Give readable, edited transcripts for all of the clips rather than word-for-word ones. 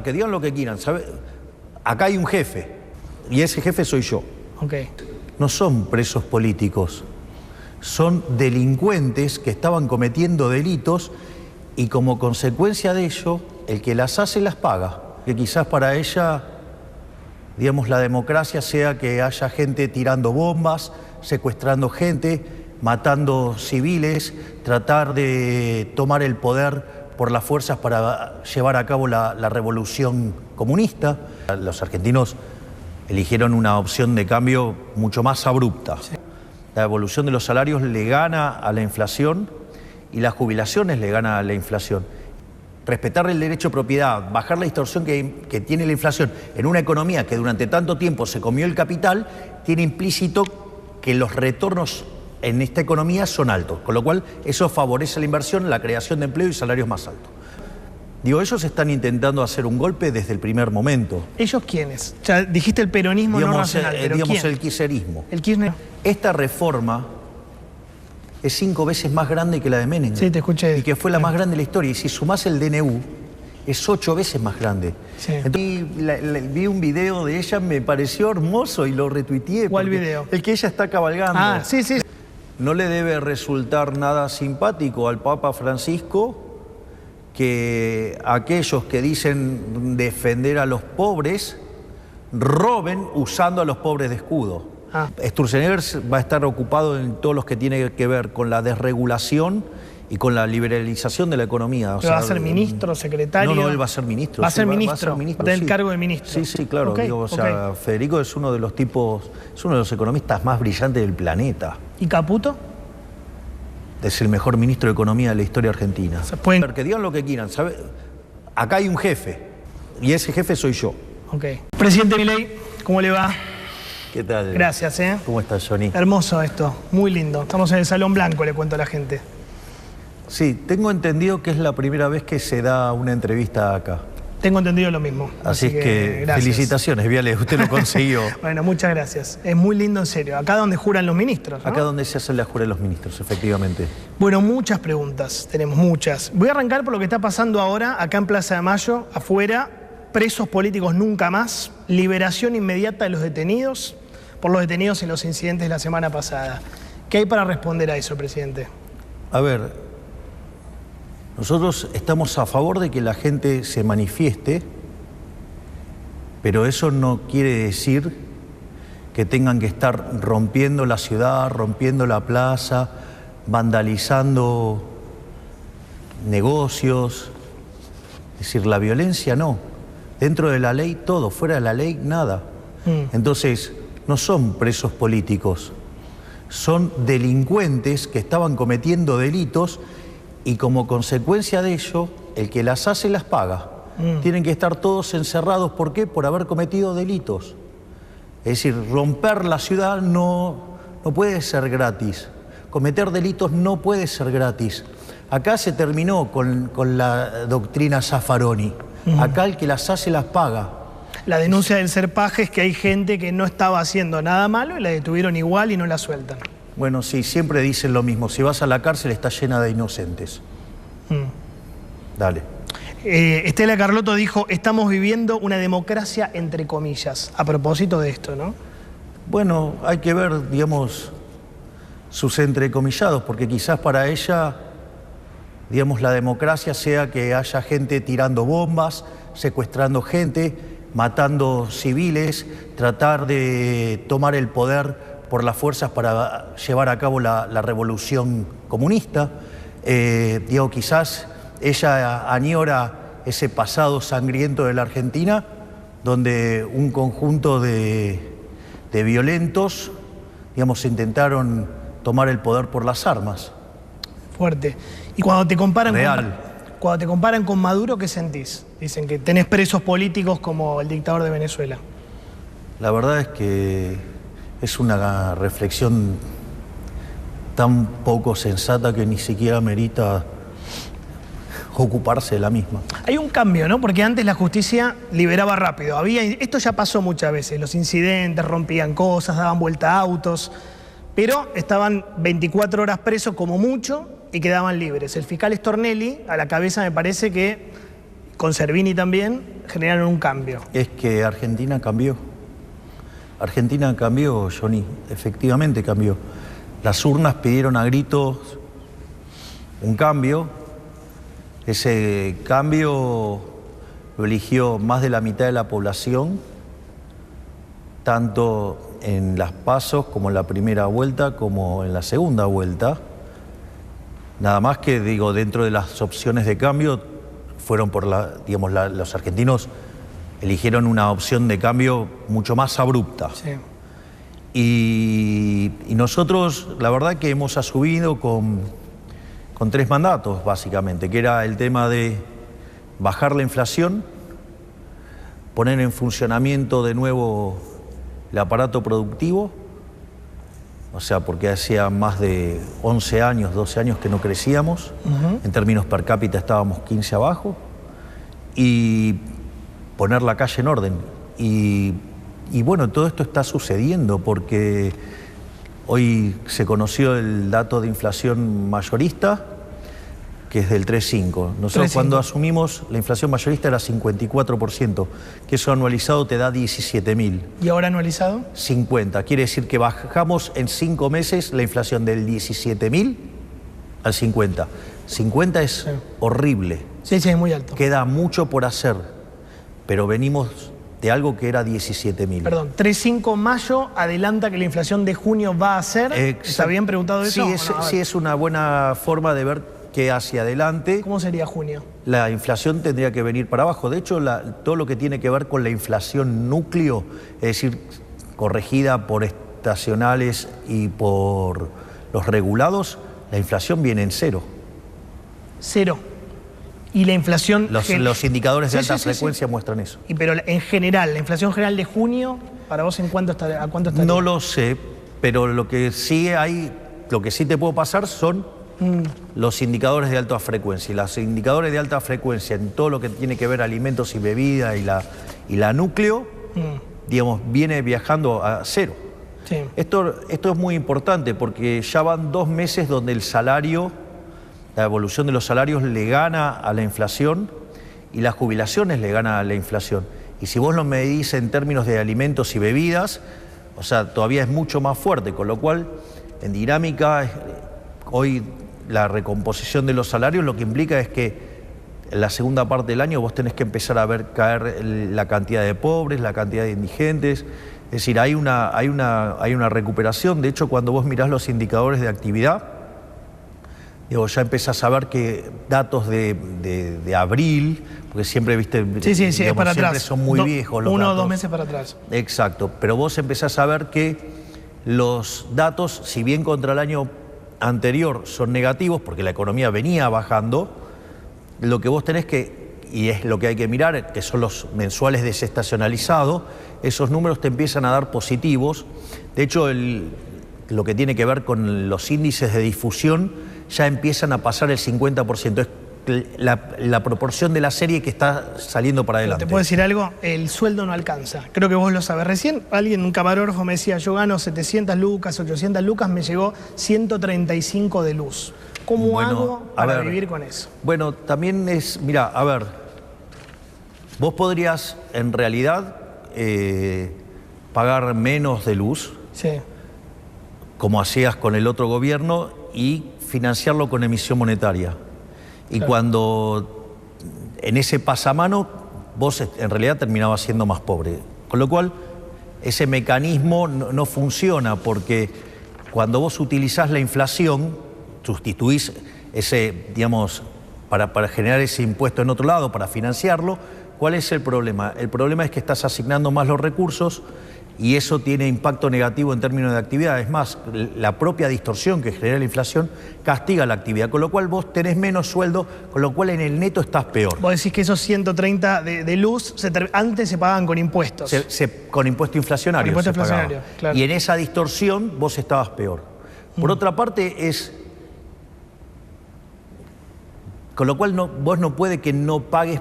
Que digan lo que quieran, ¿sabe? Acá hay un jefe, y ese jefe soy yo. Okay. No son presos políticos, son delincuentes que estaban cometiendo delitos y como consecuencia de ello, el que las hace las paga. Que quizás para ella, digamos, la democracia sea que haya gente tirando bombas, secuestrando gente, matando civiles, tratar de tomar el poder por las fuerzas para llevar a cabo la revolución comunista. Los argentinos eligieron una opción de cambio mucho más abrupta. Sí. La evolución de los salarios le gana a la inflación y las jubilaciones le gana a la inflación. Respetar el derecho a propiedad, bajar la distorsión que tiene la inflación en una economía que durante tanto tiempo se comió el capital, tiene implícito que los retornos en esta economía son altos, con lo cual eso favorece la inversión, la creación de empleo y salarios más altos. Digo, ellos están intentando hacer un golpe desde el primer momento. ¿Ellos quiénes? O sea, dijiste el peronismo digamos, no nacional, pero digamos ¿quién? El kirchnerismo. El Kirchner. Esta reforma es 5 veces más grande que la de Menem. Sí, te escuché. Y que fue la más grande de la historia. Y si sumás el DNU, es 8 veces más grande. Sí. Entonces, vi un video de ella, me pareció hermoso y lo retuiteé. ¿Cuál video? El que ella está cabalgando. Ah, sí, sí. No le debe resultar nada simpático al Papa Francisco que aquellos que dicen defender a los pobres roben usando a los pobres de escudo. Sturzenegger va a estar ocupado en todos los que tiene que ver con la desregulación y con la liberalización de la economía. ¿Va a ser ministro, secretario? No, él va a ser ministro. ¿Va a ser ministro? Va a ser ministro, del cargo de ministro. Sí, sí, claro. Okay, digo, o sea, Federico es uno de los tipos, es uno de los economistas más brillantes del planeta. ¿Y Caputo? Es el mejor ministro de Economía de la historia argentina. Que digan lo que quieran, ¿sabe? Acá hay un jefe, y ese jefe soy yo. Okay. Presidente Milei, ¿cómo le va? ¿Qué tal? Gracias, ¿eh? ¿Cómo estás, Johnny? Hermoso esto, muy lindo. Estamos en el Salón Blanco, le cuento a la gente. Sí, tengo entendido que es la primera vez que se da una entrevista acá. Tengo entendido lo mismo. Así es que felicitaciones, Viale, usted lo consiguió. Bueno, muchas gracias. Es muy lindo, en serio. Acá donde juran los ministros, ¿no? Acá donde se hacen la jura de los ministros, efectivamente. Bueno, muchas preguntas, tenemos muchas. Voy a arrancar por lo que está pasando ahora, acá en Plaza de Mayo, afuera. Presos políticos nunca más, liberación inmediata de los detenidos, por los detenidos en los incidentes de la semana pasada. ¿Qué hay para responder a eso, presidente? A ver, nosotros estamos a favor de que la gente se manifieste, pero eso no quiere decir que tengan que estar rompiendo la ciudad, rompiendo la plaza, vandalizando negocios. Es decir, la violencia no. Dentro de la ley todo, fuera de la ley nada. Entonces, no son presos políticos, son delincuentes que estaban cometiendo delitos y como consecuencia de ello, el que las hace las paga. Tienen que estar todos encerrados. ¿Por qué? Por haber cometido delitos. Es decir, romper la ciudad no puede ser gratis. Cometer delitos no puede ser gratis. Acá se terminó con la doctrina Zaffaroni. Acá el que las hace las paga. La denuncia del Serpaje es que hay gente que no estaba haciendo nada malo y la detuvieron igual y no la sueltan. Bueno, sí, siempre dicen lo mismo. Si vas a la cárcel está llena de inocentes. Dale. Estela Carlotto dijo, estamos viviendo una democracia entre comillas, a propósito de esto, ¿no? Bueno, hay que ver, digamos, sus entrecomillados, porque quizás para ella, digamos, la democracia sea que haya gente tirando bombas, secuestrando gente, matando civiles, tratar de tomar el poder por las fuerzas para llevar a cabo la revolución comunista. Digo, quizás ella añora ese pasado sangriento de la Argentina, donde un conjunto de violentos, digamos, intentaron tomar el poder por las armas. Fuerte. Y cuando te comparan Real. Cuando te comparan con Maduro, ¿qué sentís? Dicen que tenés presos políticos como el dictador de Venezuela. La verdad es que es una reflexión tan poco sensata que ni siquiera merita ocuparse de la misma. Hay un cambio, ¿no? Porque antes la justicia liberaba rápido. Esto ya pasó muchas veces. Los incidentes, rompían cosas, daban vuelta a autos, pero estaban 24 horas presos como mucho y quedaban libres. El fiscal Stornelli, a la cabeza, me parece que con Servini también, generaron un cambio. Es que Argentina cambió. Argentina cambió, Johnny, efectivamente cambió. Las urnas pidieron a gritos un cambio. Ese cambio lo eligió más de la mitad de la población, tanto en las PASO como en la primera vuelta como en la segunda vuelta. Nada más que, digo, dentro de las opciones de cambio fueron por los argentinos eligieron una opción de cambio mucho más abrupta. Sí. Y nosotros, la verdad que hemos asumido con 3 mandatos, básicamente, que era el tema de bajar la inflación, poner en funcionamiento de nuevo el aparato productivo, o sea, porque hacía más de 11 años, 12 años que no crecíamos, en términos per cápita estábamos 15 abajo, y poner la calle en orden. Y bueno, todo esto está sucediendo porque hoy se conoció el dato de inflación mayorista, que es del 3,5. Nosotros 3,5. Cuando asumimos la inflación mayorista era 54%, que eso anualizado te da 17.000. ¿Y ahora anualizado? 50. Quiere decir que bajamos en 5 meses la inflación del 17.000 al 50. 50 es horrible. Sí, es muy alto. Queda mucho por hacer, pero venimos de algo que era 17.000. Perdón, 3,5 mayo adelanta que la inflación de junio va a ser. ¿Está bien preguntado eso? Sí, es una buena forma de ver que hacia adelante ¿Cómo sería junio? la inflación tendría que venir para abajo. De hecho, todo lo que tiene que ver con la inflación núcleo, es decir, corregida por estacionales y por los regulados, la inflación viene en cero. Cero. Y la inflación... Los indicadores de alta frecuencia muestran eso. Pero en general, la inflación general de junio, ¿para vos a cuánto está? No lo sé, pero lo que sí te puedo pasar son los indicadores de alta frecuencia. Y los indicadores de alta frecuencia en todo lo que tiene que ver alimentos y bebidas y la núcleo, digamos, viene viajando a cero. Sí. Esto es muy importante porque ya van 2 meses donde el salario, la evolución de los salarios le gana a la inflación y las jubilaciones le ganan a la inflación. Y si vos lo medís en términos de alimentos y bebidas, o sea, todavía es mucho más fuerte, con lo cual en dinámica hoy la recomposición de los salarios lo que implica es que en la segunda parte del año vos tenés que empezar a ver caer la cantidad de pobres, la cantidad de indigentes. Es decir, hay una recuperación. De hecho, cuando vos mirás los indicadores de actividad, ya empezás a ver que datos de abril, porque siempre, viste, sí, es para atrás. Son muy viejos los datos. 1 o 2 meses para atrás. Exacto, pero vos empezás a ver que los datos, si bien contra el año anterior son negativos, porque la economía venía bajando, lo que vos tenés y es lo que hay que mirar, que son los mensuales desestacionalizados, esos números te empiezan a dar positivos. De hecho, lo que tiene que ver con los índices de difusión ya empiezan a pasar el 50%. Es la proporción de la serie que está saliendo para adelante. ¿Te puedo decir algo? El sueldo no alcanza. Creo que vos lo sabés. Recién un camarógrafo me decía, yo gano 700 lucas, 800 lucas, me llegó 135 de luz. ¿Cómo hago para vivir con eso? Bueno, también mira, a ver, vos podrías en realidad pagar menos de luz, sí, como hacías con el otro gobierno, y financiarlo con emisión monetaria. Y claro, cuando en ese pasamano vos en realidad terminabas siendo más pobre. Con lo cual ese mecanismo no funciona, porque cuando vos utilizás la inflación, sustituís ese, digamos, para generar ese impuesto en otro lado, para financiarlo. ¿Cuál es el problema? El problema es que estás asignando más los recursos y eso tiene impacto negativo en términos de actividad. Es más, la propia distorsión que genera la inflación castiga la actividad, con lo cual vos tenés menos sueldo, con lo cual en el neto estás peor. Vos decís que esos 130 de luz antes se pagaban con impuestos. Con impuesto inflacionario. Con impuesto inflacionario, claro. Y en esa distorsión vos estabas peor. Por otra parte con lo cual vos no puede que no pagues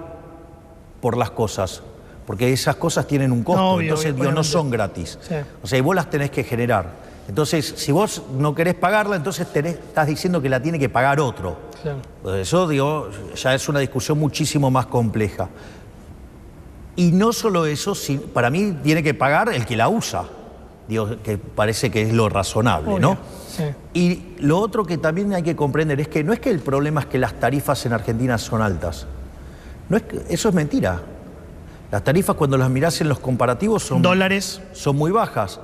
por las cosas, porque esas cosas tienen un costo, entonces no son gratis. Sí. O sea, y vos las tenés que generar. Entonces, si vos no querés pagarla, entonces estás diciendo que la tiene que pagar otro. Claro. Eso, digo, ya es una discusión muchísimo más compleja. Y no solo eso, para mí tiene que pagar el que la usa. Digo, que parece que es lo razonable, ¿no? Sí. Y lo otro que también hay que comprender es que no es que el problema es que las tarifas en Argentina son altas. Eso es mentira. Las tarifas, cuando las mirás en los comparativos, son muy bajas.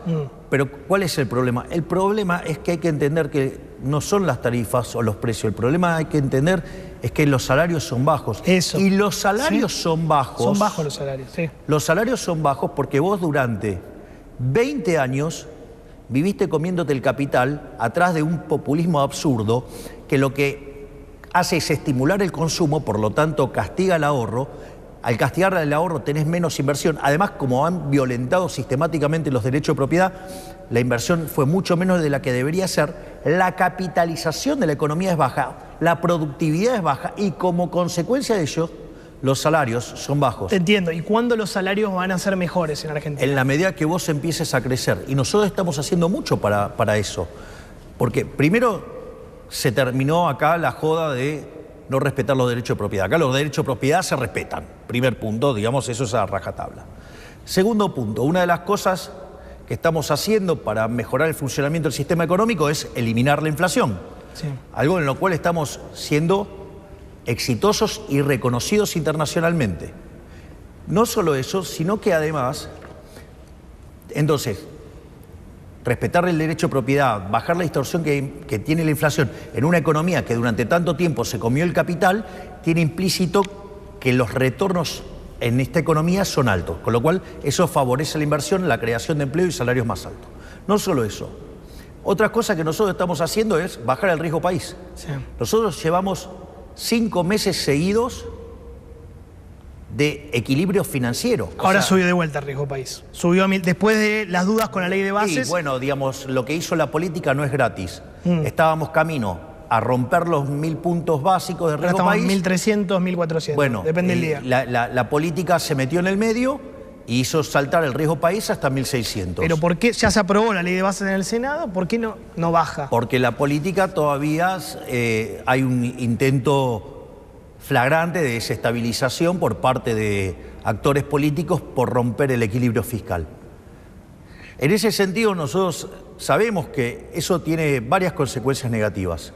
Pero ¿cuál es el problema? El problema es que hay que entender que no son las tarifas o los precios. El problema hay que entender es que los salarios son bajos. Eso. Y los salarios son bajos. Son bajos los salarios, sí. Los salarios son bajos porque vos durante 20 años viviste comiéndote el capital atrás de un populismo absurdo que lo que hace es estimular el consumo, por lo tanto castiga el ahorro. Al castigar el ahorro tenés menos inversión. Además, como han violentado sistemáticamente los derechos de propiedad, la inversión fue mucho menos de la que debería ser. La capitalización de la economía es baja, la productividad es baja y como consecuencia de ello, los salarios son bajos. Te entiendo. ¿Y cuándo los salarios van a ser mejores en Argentina? En la medida que vos empieces a crecer. Y nosotros estamos haciendo mucho para eso. Porque primero se terminó acá la joda de no respetar los derechos de propiedad. Acá los derechos de propiedad se respetan. Primer punto, digamos, eso es a rajatabla. Segundo punto, una de las cosas que estamos haciendo para mejorar el funcionamiento del sistema económico es eliminar la inflación. Sí. Algo en lo cual estamos siendo exitosos y reconocidos internacionalmente. No solo eso, sino que además, entonces, respetar el derecho de propiedad, bajar la distorsión que tiene la inflación en una economía que durante tanto tiempo se comió el capital, tiene implícito que los retornos en esta economía son altos, con lo cual eso favorece la inversión, la creación de empleo y salarios más altos. No solo eso. Otra cosa que nosotros estamos haciendo es bajar el riesgo país. Sí. Nosotros llevamos 5 meses seguidos de equilibrio financiero. Ahora subió de vuelta el riesgo país. Subió después de las dudas con la ley de bases. Y bueno, digamos, lo que hizo la política no es gratis. Estábamos camino a romper los 1000 puntos básicos de riesgo país. 1300, 1400. Bueno, depende del día. La política se metió en el medio y hizo saltar el riesgo país hasta 1600. Pero ¿por qué ya se aprobó la ley de bases en el Senado? ¿Por qué no baja? Porque la política todavía hay un intento flagrante de desestabilización por parte de actores políticos por romper el equilibrio fiscal. En ese sentido, nosotros sabemos que eso tiene varias consecuencias negativas.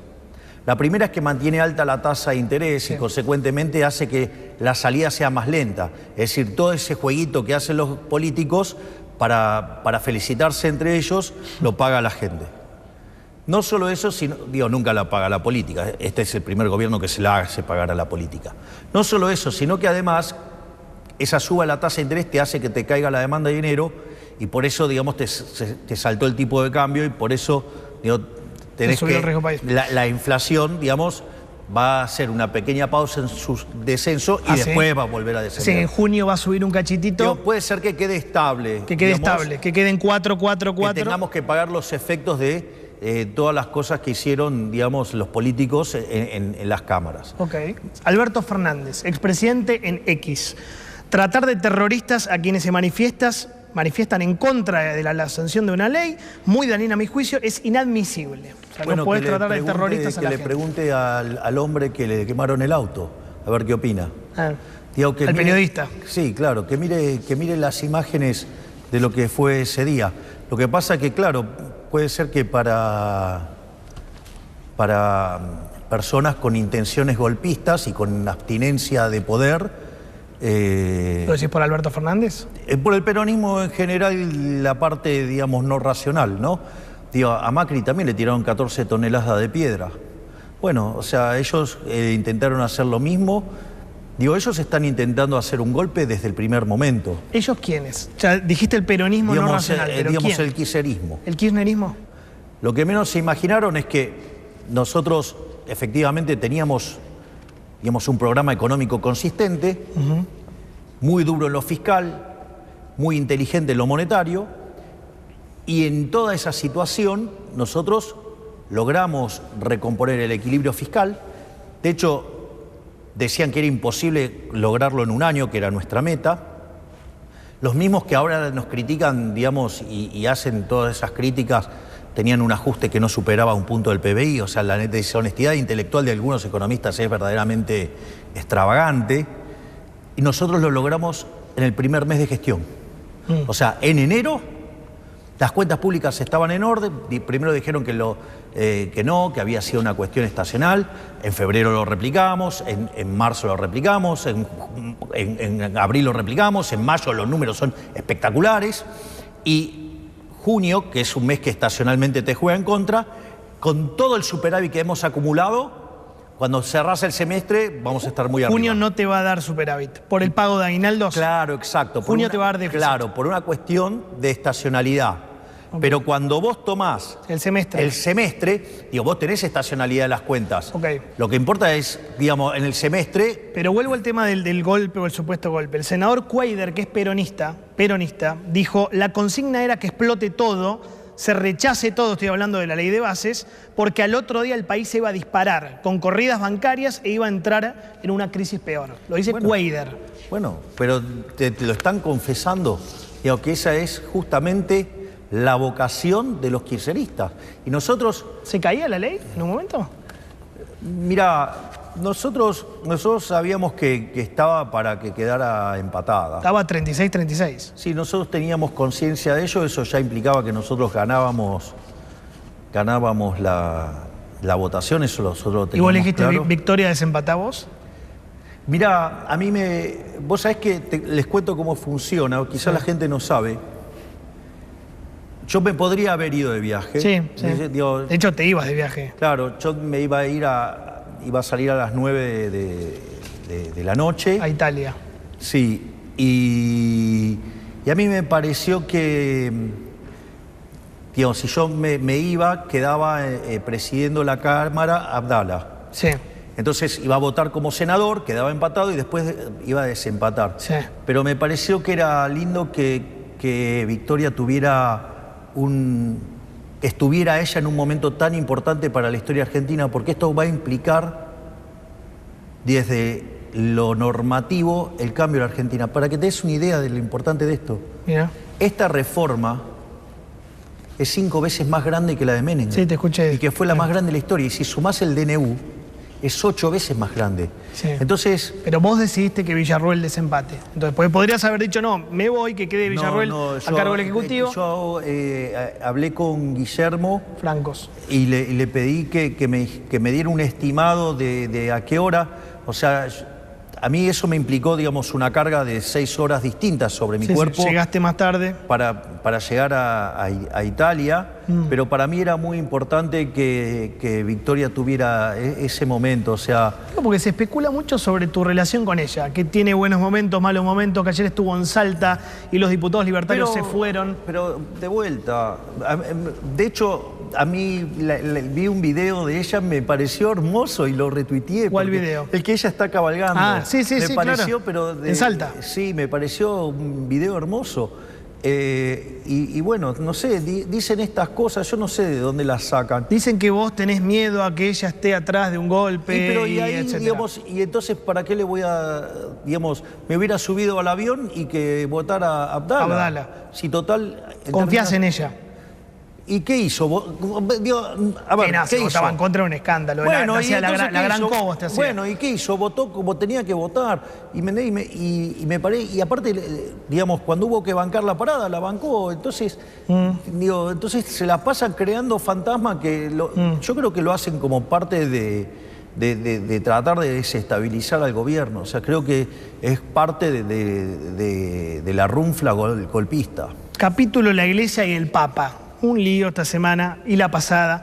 La primera es que mantiene alta la tasa de interés y consecuentemente hace que la salida sea más lenta. Es decir, todo ese jueguito que hacen los políticos para felicitarse entre ellos, lo paga la gente. No solo eso, sino, nunca la paga la política. Este es el primer gobierno que se la hace pagar a la política. No solo eso, sino que además esa suba de la tasa de interés te hace que te caiga la demanda de dinero y por eso, digamos, te saltó el tipo de cambio y por eso, tenés que la inflación, digamos, va a hacer una pequeña pausa en su descenso y después va a volver a descender. Sí, en junio va a subir un cachitito. Puede ser que quede estable. Que quede estable, que queden 4, 4, 4. Que tengamos que pagar los efectos de todas las cosas que hicieron, digamos, los políticos en las cámaras. Ok. Alberto Fernández, expresidente en X. Tratar de terroristas a quienes se manifiestan en contra de la sanción de una ley, muy dañina a mi juicio, es inadmisible. O sea, no podés tratar de terroristas a la gente. Que le pregunte al hombre que le quemaron el auto, a ver qué opina. Al periodista. Sí, claro, que mire las imágenes de lo que fue ese día. Lo que pasa es que, claro, puede ser que para personas con intenciones golpistas y con abstinencia de poder... ¿Lo decís por Alberto Fernández? Por el peronismo en general, la parte, digamos, no racional, ¿no? A Macri también le tiraron 14 toneladas de piedra. Bueno, o sea, ellos intentaron hacer lo mismo. Ellos están intentando hacer un golpe desde el primer momento. ¿Ellos quiénes? O sea, dijiste el peronismo no racional, pero digamos, ¿quién? el kirchnerismo. ¿El kirchnerismo? Lo que menos se imaginaron es que nosotros efectivamente teníamos, digamos, un programa económico consistente, muy duro en lo fiscal, muy inteligente en lo monetario, y en toda esa situación nosotros logramos recomponer el equilibrio fiscal. De hecho, decían que era imposible lograrlo en un año, que era nuestra meta. Los mismos que ahora nos critican, digamos, y hacen todas esas críticas tenían un ajuste que no superaba un punto del PBI, o sea, la deshonestidad intelectual de algunos economistas es verdaderamente extravagante, y nosotros lo logramos en el primer mes de gestión. O sea, en enero las cuentas públicas estaban en orden, primero dijeron que no, que había sido una cuestión estacional, en febrero lo replicamos, en marzo lo replicamos, en abril lo replicamos, en mayo los números son espectaculares, y junio, que es un mes que estacionalmente te juega en contra, con todo el superávit que hemos acumulado, cuando cerrás el semestre vamos a estar muy arriba. Junio no te va a dar superávit, por el pago de aguinaldos. Claro, exacto. Junio te va a dar déficit. Claro, por una cuestión de estacionalidad. Okay. Pero cuando vos tomás el semestre, digo, vos tenés estacionalidad de las cuentas. Okay. Lo que importa es, digamos, en el semestre... Pero vuelvo al tema del golpe o el supuesto golpe. El senador Cuader, que es peronista, dijo, la consigna era que explote todo, se rechace todo, estoy hablando de la ley de bases, porque al otro día el país se iba a disparar con corridas bancarias e iba a entrar en una crisis peor. Lo dice Cuader. Bueno, pero te lo están confesando. Digo, que esa es justamente la vocación de los kirchneristas. Y nosotros... ¿Se caía la ley en un momento? Mira, nosotros sabíamos que estaba para que quedara empatada. Estaba 36-36. Sí, nosotros teníamos conciencia de ello, eso ya implicaba que nosotros ganábamos la votación, eso nosotros lo teníamos. ¿Y vos le dijiste claro. victoria desempatá vos? Mira, a mí vos sabés que les cuento cómo funciona, quizás la gente no sabe. Yo me podría haber ido de viaje. Sí. De hecho, te ibas de viaje. Claro, yo me iba a salir a las 9 de la noche. A Italia. Sí, y a mí me pareció que, digamos, si yo me iba, quedaba presidiendo la Cámara Abdala. Sí. Entonces iba a votar como senador, quedaba empatado y después iba a desempatar. Sí. Pero me pareció que era lindo que Victoria estuviera ella en un momento tan importante para la historia argentina, porque esto va a implicar desde lo normativo el cambio en la Argentina. Para que te des una idea de lo importante de esto, mira, esta reforma es 5 veces más grande que la de Menem. Sí, te escuché. Y que fue la más grande de la historia. Y si sumás el DNU, es 8 veces más grande. Sí. Entonces... Pero vos decidiste que Villarruel desempate. Entonces, pues podrías haber dicho, no, me voy, que quede Villarruel a cargo del Ejecutivo. Yo hablé con Guillermo Francos y le pedí que me diera un estimado de a qué hora. O sea, a mí eso me implicó, digamos, una carga de 6 horas distintas sobre mi cuerpo. Sí, llegaste más tarde. Para llegar a Italia, pero para mí era muy importante que Victoria tuviera ese momento, o sea... Porque se especula mucho sobre tu relación con ella, que tiene buenos momentos, malos momentos, que ayer estuvo en Salta y los diputados libertarios se fueron. Pero de vuelta, de hecho... A mí vi un video de ella, me pareció hermoso y lo retuiteé. ¿Cuál video? El que ella está cabalgando. Ah, sí, me pareció, claro. Pero en Salta. Sí, me pareció un video hermoso. Y bueno, no sé, dicen estas cosas, yo no sé de dónde las sacan. Dicen que vos tenés miedo a que ella esté atrás de un golpe, digamos, y entonces, ¿para qué le voy a, digamos, me hubiera subido al avión y que votara Abdala? Si total... ¿Confías en ella? ¿Y qué hizo? A ver, ¿qué hizo? Votaba en contra de un escándalo. Bueno, la gran Cobos te hacía. Bueno, ¿y qué hizo? Votó como tenía que votar. Y me paré, y aparte, digamos, cuando hubo que bancar la parada, la bancó. Entonces, entonces se la pasan creando fantasmas que yo creo que lo hacen como parte de tratar de desestabilizar al gobierno. O sea, creo que es parte de la runfla golpista. Capítulo La Iglesia y el Papa. Un lío esta semana y la pasada.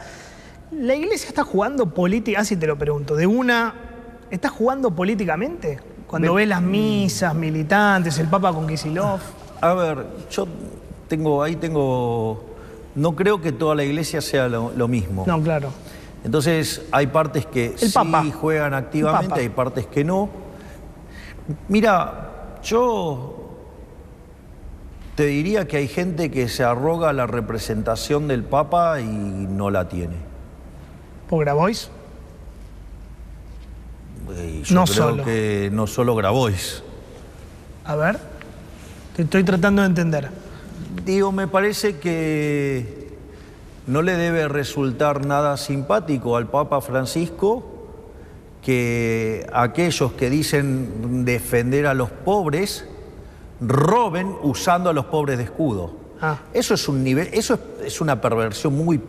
¿La Iglesia está jugando política? Así te lo pregunto. ¿Está jugando políticamente? Cuando ves las misas, militantes, el Papa con Kicillof. A ver, yo tengo... No creo que toda la Iglesia sea lo mismo. No, claro. Entonces, hay partes que sí juegan activamente, hay partes que no. Mira, yo... te diría que hay gente que se arroga la representación del Papa y no la tiene. ¿Por Grabois? Yo creo que no solo Grabois. A ver, te estoy tratando de entender. Digo, me parece que no le debe resultar nada simpático al Papa Francisco que aquellos que dicen defender a los pobres roben usando a los pobres de escudo. Eso es un nivel, eso es una perversión muy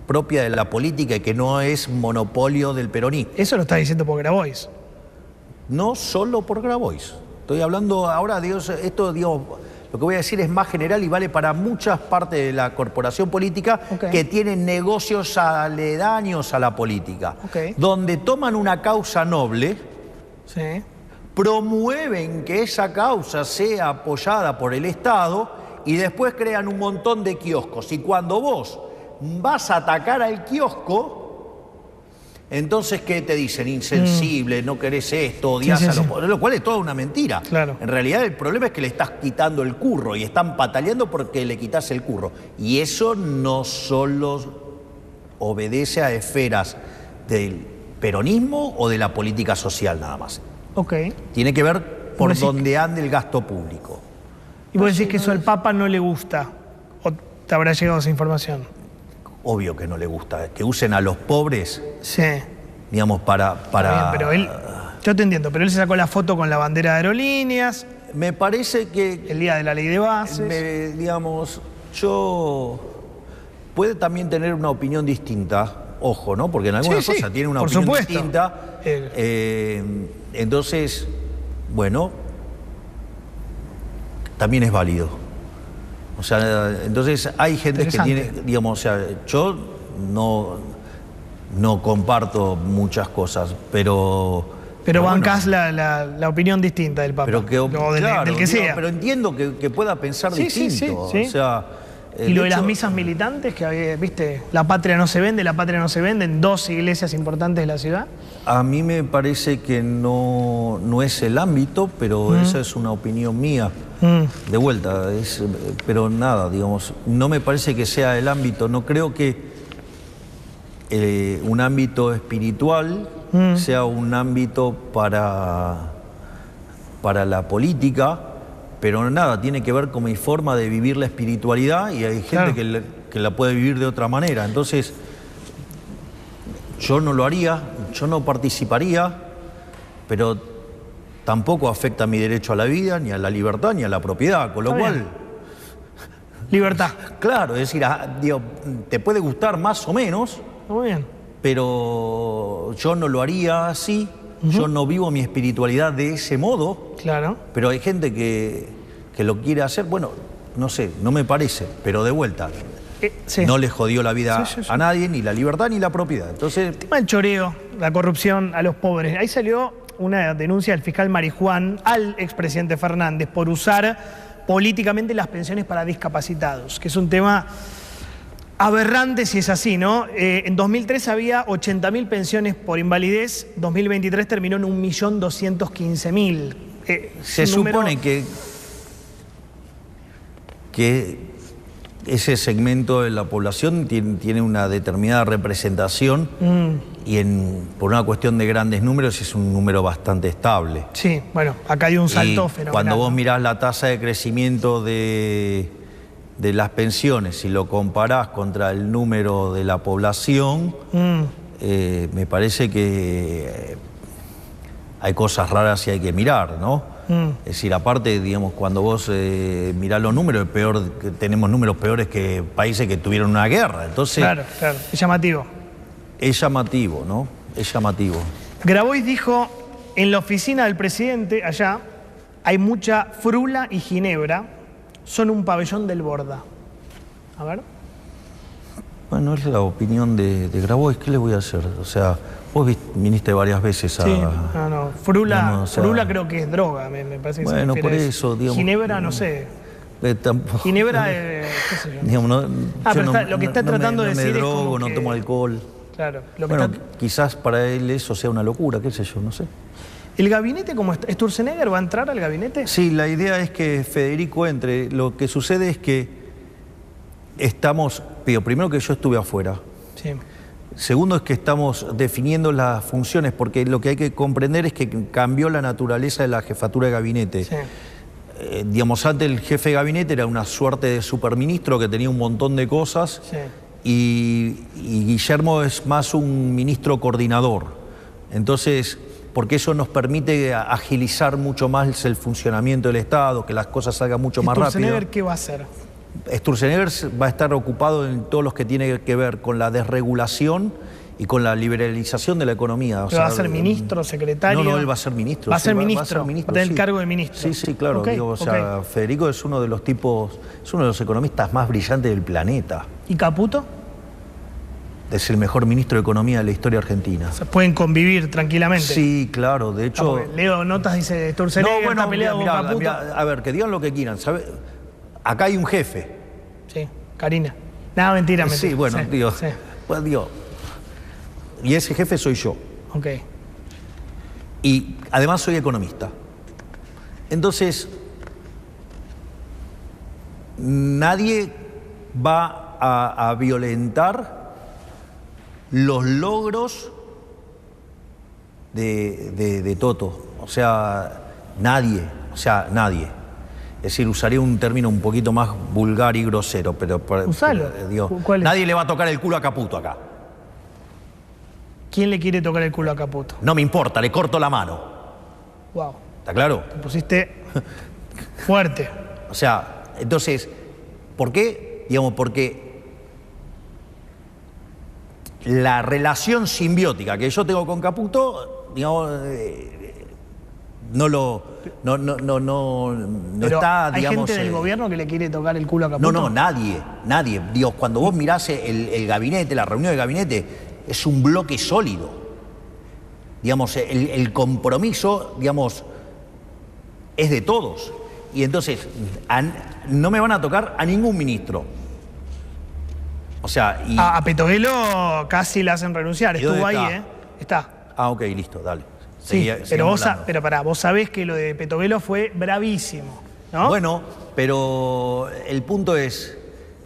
propia de la política y que no es monopolio del peronismo. Eso lo está diciendo por Grabois. No solo por Grabois. Estoy hablando ahora, Dios, esto, digamos, lo que voy a decir es más general y vale para muchas partes de la corporación política que tienen negocios aledaños a la política, donde toman una causa noble, promueven que esa causa sea apoyada por el Estado y después crean un montón de kioscos. Y cuando vos vas a atacar al kiosco, entonces, ¿qué te dicen? Insensible, no querés esto, odias a los pobres, lo cual es toda una mentira. Claro. En realidad el problema es que le estás quitando el curro y están pataleando porque le quitas el curro. Y eso no solo obedece a esferas del peronismo o de la política social nada más. Tiene que ver por dónde ande el gasto público. ¿Y vos decís que eso al Papa no le gusta? ¿O te habrá llegado esa información? Obvio que no le gusta. Que usen a los pobres, digamos, para... Bien, pero él, yo te entiendo, pero él se sacó la foto con la bandera de Aerolíneas. Me parece que... El día de la ley de bases. Digamos, yo... Puede también tener una opinión distinta, ojo, ¿no? Porque en algunas cosas tiene una opinión distinta. Entonces, bueno, también es válido. O sea, entonces hay gente que tiene, digamos, o sea, yo no comparto muchas cosas, pero bancás la opinión distinta del Papa, del que sea. Pero entiendo que pueda pensar distinto. O sea, y lo de las misas militantes, que viste, la patria no se vende en 2 iglesias importantes de la ciudad. A mí me parece que no es el ámbito, pero esa es una opinión mía. De vuelta, pero nada, digamos, no me parece que sea el ámbito, no creo que un ámbito espiritual sea un ámbito para la política, pero nada, tiene que ver con mi forma de vivir la espiritualidad y hay gente que la puede vivir de otra manera. Entonces, yo no lo haría, yo no participaría, pero tampoco afecta mi derecho a la vida, ni a la libertad, ni a la propiedad, con lo cual... Libertad. Claro, es decir, digo, te puede gustar más o menos, muy bien, pero yo no lo haría así, yo no vivo mi espiritualidad de ese modo, pero hay gente que lo quiere hacer, bueno, no sé, no me parece, pero de vuelta, no le jodió la vida a nadie, ni la libertad, ni la propiedad. Entonces... El tema del choreo, la corrupción a los pobres, ahí salió una denuncia del fiscal Marijuán al expresidente Fernández por usar políticamente las pensiones para discapacitados, que es un tema aberrante si es así, ¿no? En 2003 había 80.000 pensiones por invalidez, 2023 terminó en 1.215.000. Se supone que ese segmento de la población tiene una determinada representación y por una cuestión de grandes números es un número bastante estable. Sí, bueno, acá hay un salto fenomenal. Cuando vos mirás la tasa de crecimiento de las pensiones y lo comparás contra el número de la población, me parece que hay cosas raras y hay que mirar, ¿no? Es decir, aparte, digamos, cuando vos mirás los números, tenemos números peores que países que tuvieron una guerra. Entonces, claro, es llamativo. Es llamativo, ¿no? Es llamativo. Grabois dijo, en la oficina del presidente, allá, hay mucha frula y ginebra, son un pabellón del Borda. A ver. Bueno, es la opinión de Grabois, ¿qué le voy a hacer? O sea... Vos viniste varias veces a... Sí, frula, digamos, frula creo que es droga, me parece que bueno, por eso, digamos... Ginebra, no sé. Ginebra, qué sé yo. Digamos, lo que está tratando de decir es drogo, como que... no tomo alcohol. Claro. Quizás para él eso sea una locura, qué sé yo, no sé. ¿El gabinete cómo está? ¿Sturzenegger va a entrar al gabinete? Sí, la idea es que Federico entre. Lo que sucede es que estamos... Primero que yo estuve afuera. Sí. Segundo es que estamos definiendo las funciones, porque lo que hay que comprender es que cambió la naturaleza de la jefatura de gabinete. Sí. Digamos, antes el jefe de gabinete era una suerte de superministro que tenía un montón de cosas y Guillermo es más un ministro coordinador. Entonces, porque eso nos permite agilizar mucho más el funcionamiento del Estado, que las cosas salgan mucho más rápido. ¿Sturzenegger qué va a hacer? Sturzenegger va a estar ocupado en todo lo que tiene que ver con la desregulación y con la liberalización de la economía. ¿Va a ser ministro, secretario? No, él va a ser ministro. ¿Va a ser ministro? Va a ser ministro, ¿Va a tener sí. el cargo de ministro? Sí, sí, claro. Federico es uno de los tipos, es uno de los economistas más brillantes del planeta. ¿Y Caputo? Es el mejor ministro de Economía de la historia argentina. O sea, pueden convivir tranquilamente. Sí, claro, de hecho... Leo notas, dice Sturzenegger, está peleado con Caputo. Mirá, a ver, que digan lo que quieran, ¿sabe? Acá hay un jefe. Sí, Karina. Nada, mentira. Sí, bueno, sí, digo, sí. Pues digo, y ese jefe soy yo. Ok. Y además soy economista. Entonces, nadie va a violentar los logros de Toto. O sea, nadie. Es decir, usaría un término un poquito más vulgar y grosero, pero... Usalo. ¿Cuál es? Nadie le va a tocar el culo a Caputo acá. ¿Quién le quiere tocar el culo a Caputo? No me importa, le corto la mano. Wow. ¿Está claro? Te pusiste fuerte. O sea, entonces, ¿por qué? Digamos, porque la relación simbiótica que yo tengo con Caputo, digamos, no está, ¿hay digamos... gente del gobierno que le quiere tocar el culo a Caputo? No, nadie. Digo, cuando vos mirás el gabinete, la reunión del gabinete, es un bloque sólido. Digamos, el compromiso, digamos, es de todos. Y entonces, no me van a tocar a ningún ministro. O sea, y... A Petovelo casi la hacen renunciar, estuvo ahí, está? Está. Ah, ok, listo, dale. Sí, pero pará, vos sabés que lo de Petovelo fue bravísimo, ¿no? Bueno, pero el punto es,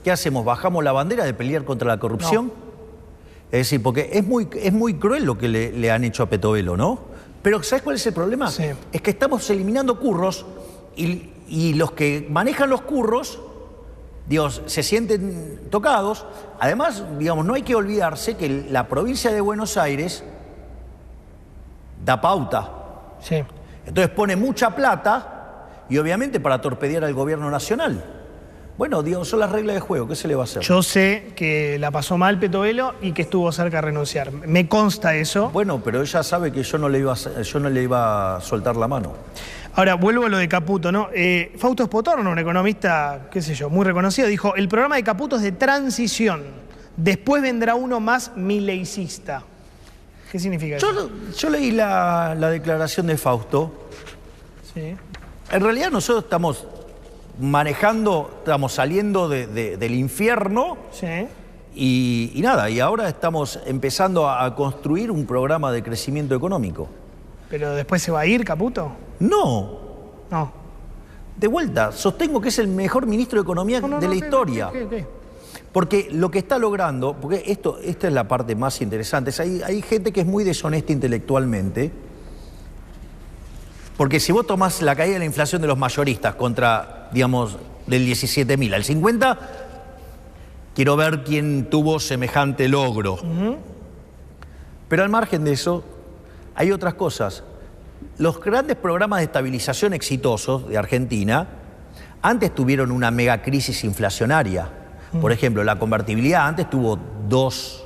¿qué hacemos? ¿Bajamos la bandera de pelear contra la corrupción? No. Es decir, porque es muy cruel lo que le han hecho a Petovelo, ¿no? Pero ¿sabés cuál es el problema? Sí. Es que estamos eliminando curros y los que manejan los curros, Dios, se sienten tocados. Además, digamos, no hay que olvidarse que la provincia de Buenos Aires da pauta. Sí. Entonces pone mucha plata y obviamente para torpedear al gobierno nacional. Bueno, digamos, son las reglas de juego, ¿qué se le va a hacer? Yo sé que la pasó mal Petovelo y que estuvo cerca de renunciar. Me consta eso. Bueno, pero ella sabe que yo no le iba a soltar la mano. Ahora, vuelvo a lo de Caputo, ¿no? Fausto Espotorno, un economista, qué sé yo, muy reconocido, dijo, el programa de Caputo es de transición. Después vendrá uno más mileicista. ¿Qué significa eso? Yo leí la declaración de Fausto. Sí. En realidad nosotros estamos saliendo del infierno. Sí. Y nada, y ahora estamos empezando a construir un programa de crecimiento económico. ¿Pero después se va a ir Caputo? No. No. De vuelta, sostengo que es el mejor ministro de Economía de la historia. Okay. Porque lo que está logrando, porque esta es la parte más interesante, hay gente que es muy deshonesta intelectualmente, porque si vos tomás la caída de la inflación de los mayoristas contra, digamos, del 17.000 al 50, quiero ver quién tuvo semejante logro. Pero al margen de eso, hay otras cosas. Los grandes programas de estabilización exitosos de Argentina antes tuvieron una mega crisis inflacionaria. Por ejemplo, la convertibilidad antes tuvo 2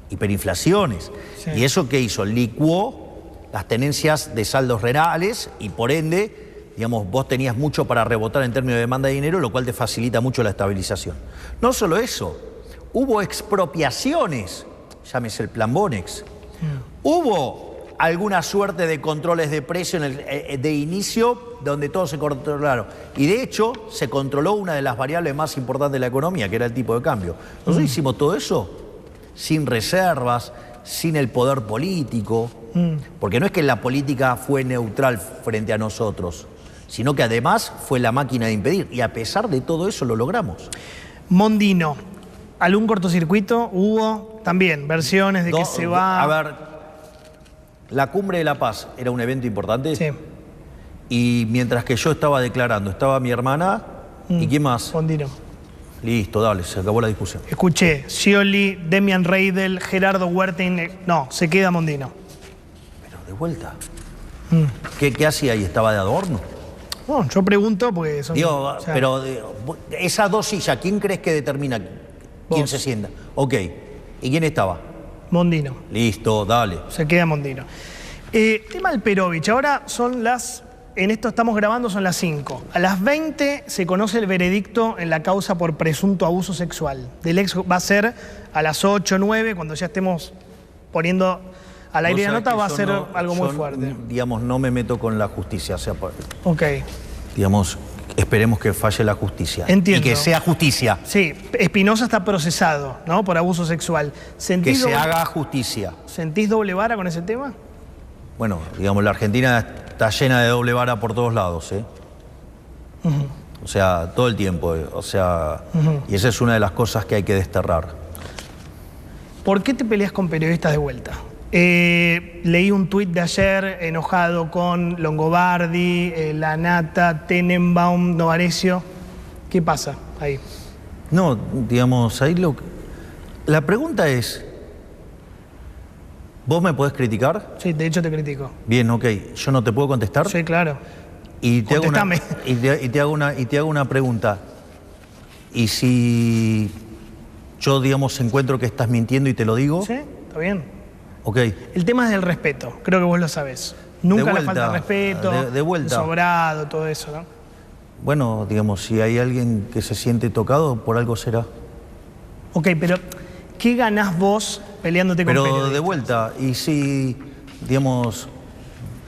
hiperinflaciones. Sí. ¿Y eso qué hizo? Licuó las tenencias de saldos reales y por ende, digamos, vos tenías mucho para rebotar en términos de demanda de dinero, lo cual te facilita mucho la estabilización. No solo eso, hubo expropiaciones, llámese el Plan Bonex. Hubo alguna suerte de controles de precio de inicio donde todo se controlaron. Y de hecho se controló una de las variables más importantes de la economía, que era el tipo de cambio. Nosotros hicimos todo eso sin reservas, sin el poder político, porque no es que la política fue neutral frente a nosotros, sino que además fue la máquina de impedir. Y a pesar de todo eso lo logramos. Mondino, ¿algún cortocircuito? Hubo también versiones de que se va... A ver... La Cumbre de la Paz era un evento importante. Sí. Y mientras que yo estaba declarando, estaba mi hermana y ¿quién más? Mondino. Listo, dale, se acabó la discusión. Escuché, Scioli, Demian Reidel, Gerardo Huertin. No, se queda Mondino. Pero de vuelta. ¿Qué hacía ahí? ¿Estaba de adorno? No, yo pregunto porque son... Digo, pero esas dos sillas, ¿quién crees que determina quién se sienta? Ok. ¿Y quién estaba? Mondino. Listo, dale. Se queda Mondino. Tema Alperovich. Ahora son las... En esto estamos grabando, son las 5. A las 20 se conoce el veredicto en la causa por presunto abuso sexual. Del ex va a ser a las 8, 9, cuando ya estemos poniendo al aire la nota, va a ser algo muy fuerte. Digamos, no me meto con la justicia. O sea, ok. Digamos, esperemos que falle la justicia. Entiendo. Y que sea justicia. Sí, Espinosa está procesado, ¿no? Por abuso sexual. Que se haga justicia. ¿Sentís doble vara con ese tema? Bueno, digamos, la Argentina está llena de doble vara por todos lados, ¿eh? O sea, todo el tiempo, o sea, y esa es una de las cosas que hay que desterrar. ¿Por qué te peleas con periodistas de vuelta? Leí un tuit de ayer enojado con Longobardi, Lanata, Tenenbaum, Novarecio. ¿Qué pasa ahí? No, digamos, ahí la pregunta es, ¿vos me podés criticar? Sí, de hecho te critico. Bien, ok. ¿Yo no te puedo contestar? Sí, claro. Y te hago una pregunta. ¿Y si yo, digamos, encuentro que estás mintiendo y te lo digo? Sí, está bien. Ok. El tema es del respeto. Creo que vos lo sabés. Nunca le falta respeto, de vuelta. Sobrado, todo eso, ¿no? Bueno, digamos, si hay alguien que se siente tocado, por algo será. Ok, pero ¿qué ganás vos peleándote con periodistas? Pero de vuelta, y si, digamos,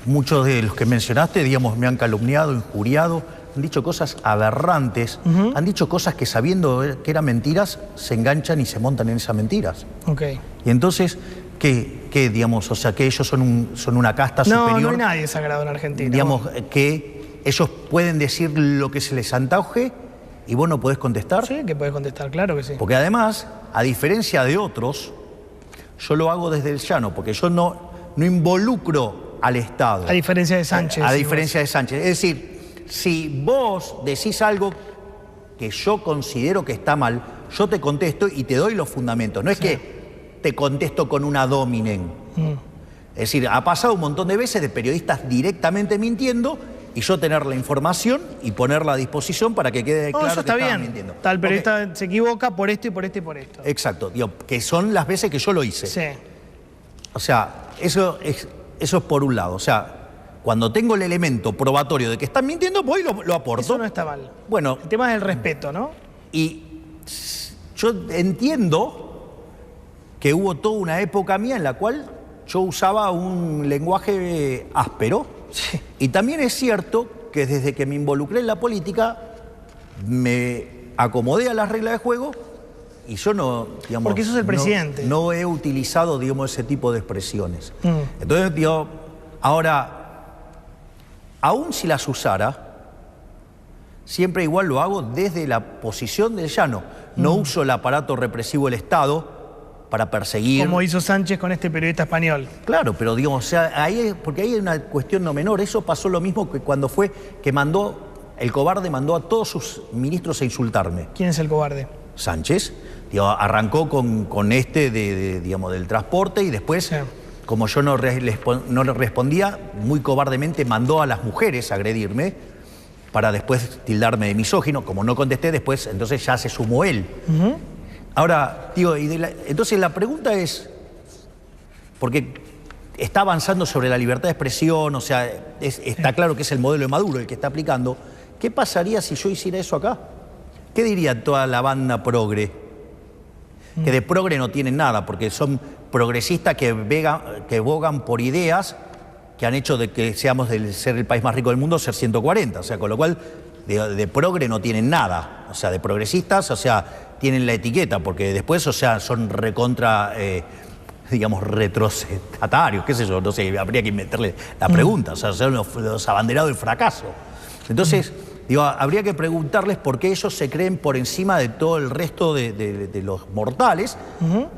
muchos de los que mencionaste, digamos, me han calumniado, injuriado, han dicho cosas aberrantes, han dicho cosas que sabiendo que eran mentiras, se enganchan y se montan en esas mentiras. Ok. Y entonces, ¿qué digamos? O sea, que ellos son una casta superior. No hay nadie sagrado en Argentina. Digamos, que ellos pueden decir lo que se les antoje y vos no podés contestar. Sí, que podés contestar, claro que sí. Porque además, a diferencia de otros, yo lo hago desde el llano, porque yo no involucro al Estado. A diferencia de Sánchez. A diferencia de Sánchez. Es decir, si vos decís algo que yo considero que está mal, yo te contesto y te doy los fundamentos. No es que te contesto con una dominen. Es decir, ha pasado un montón de veces de periodistas directamente mintiendo y yo tener la información y ponerla a disposición para que quede claro eso está que estaban bien. mintiendo. Tal periodista se equivoca por esto y por esto y por esto. Exacto, digo, que son las veces que yo lo hice. Sí. O sea, eso es por un lado. O sea, cuando tengo el elemento probatorio de que están mintiendo, voy y lo aporto. Eso no está mal. Bueno, el tema es el respeto, ¿no? Y yo entiendo que hubo toda una época mía en la cual yo usaba un lenguaje áspero. Sí. Y también es cierto que desde que me involucré en la política, me acomodé a las reglas de juego y yo no, digamos... Porque sos el presidente. No he utilizado, digamos, ese tipo de expresiones. Entonces, digo, ahora, aún si las usara, siempre igual lo hago desde la posición del llano. No uso el aparato represivo del Estado para perseguir... Como hizo Sánchez con este periodista español. Claro, pero digamos, o sea, porque ahí hay una cuestión no menor. Eso pasó lo mismo que cuando fue que el cobarde mandó a todos sus ministros a insultarme. ¿Quién es el cobarde? Sánchez. Digo, arrancó con digamos, del transporte y después, como yo no le respondía, muy cobardemente mandó a las mujeres a agredirme para después tildarme de misógino. Como no contesté después, entonces ya se sumó él. Ahora, digo, entonces la pregunta es, porque está avanzando sobre la libertad de expresión, o sea, está claro que es el modelo de Maduro el que está aplicando. ¿Qué pasaría si yo hiciera eso acá? ¿Qué diría toda la banda progre? Que de progre no tienen nada, porque son progresistas que bogan por ideas que han hecho de que seamos de ser el país más rico del mundo, ser 140. O sea, con lo cual, de progre no tienen nada. O sea, de progresistas, o sea, tienen la etiqueta, porque después, o sea, son recontra, digamos, retrocedatarios, qué sé yo, no sé, habría que meterle la pregunta, o sea, son los abanderados del fracaso. Entonces, digo, habría que preguntarles por qué ellos se creen por encima de todo el resto de los mortales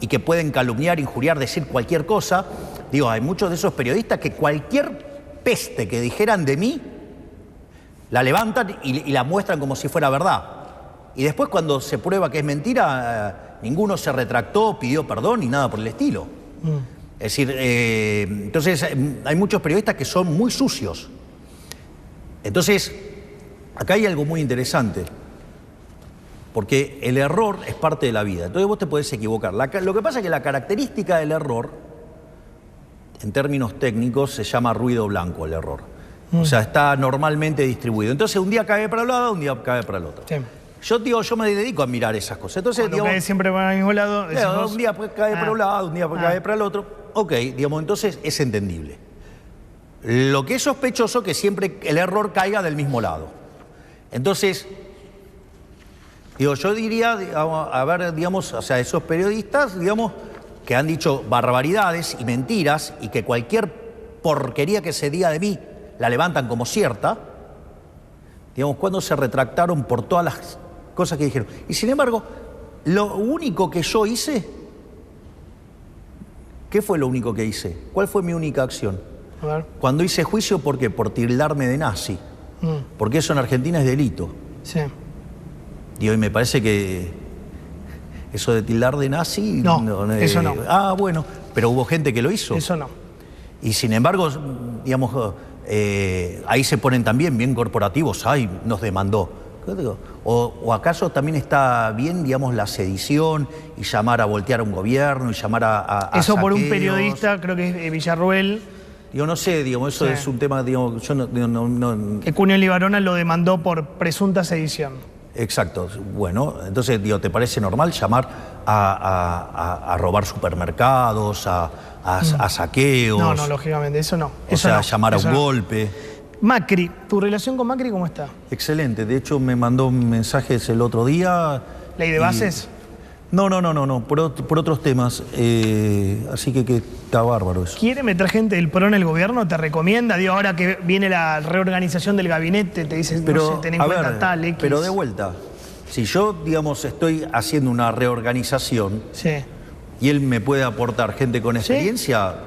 y que pueden calumniar, injuriar, decir cualquier cosa. Digo, hay muchos de esos periodistas que cualquier peste que dijeran de mí, la levantan y la muestran como si fuera verdad. y después cuando se prueba que es mentira, ninguno se retractó, pidió perdón ni nada por el estilo. Es decir, entonces hay muchos periodistas que son muy sucios. Entonces, acá hay algo muy interesante, porque el error es parte de la vida. Entonces vos te podés equivocar. Lo que pasa es que la característica del error, en términos técnicos, se llama ruido blanco el error. O sea, está normalmente distribuido. Entonces un día cae para un lado, un día cae para el otro. Sí. Yo me dedico a mirar esas cosas. Entonces, cuando cae siempre para el mismo lado. Un día cae para un lado, un día cae para el otro. Ok, entonces es entendible. Lo que es sospechoso es que siempre el error caiga del mismo lado. Entonces, yo diría, a ver, o sea, esos periodistas, que han dicho barbaridades y mentiras y que cualquier porquería que se diga de mí la levantan como cierta, cuando se retractaron por todas las cosas que dijeron. Y sin embargo, lo único que yo hice, ¿qué fue lo único que hice? ¿Cuál fue mi única acción? A ver. Cuando hice juicio, ¿por qué? Por tildarme de nazi. Porque eso en Argentina es delito. Sí. Y me parece que eso de tildar de nazi... No, eso no. Ah, bueno, pero hubo gente que lo hizo. Eso no. Y sin embargo, ahí se ponen también bien corporativos. Ay, nos demandó. ¿O acaso también está bien, la sedición y llamar a voltear a un gobierno y llamar a eso saqueos? Por un periodista, creo que es Villarroel. No sé, eso sí. Es un tema, yo no... Que Cuneo Libarona lo demandó por presunta sedición. Exacto. Bueno, entonces, ¿te parece normal llamar a robar supermercados, a saqueos? No, lógicamente, eso no. Llamar a un golpe. Macri, ¿tu relación con Macri cómo está? Excelente. De hecho, me mandó mensajes el otro día. ¿Ley de bases? No, por otros temas. Así que está bárbaro eso. ¿Quiere meter gente del PRO en el gobierno? ¿Te recomienda? Ahora que viene la reorganización del gabinete, te dice, no sé, ten en cuenta tal, X. Pero de vuelta, si yo, estoy haciendo una reorganización, sí, y él me puede aportar gente con experiencia... ¿Sí?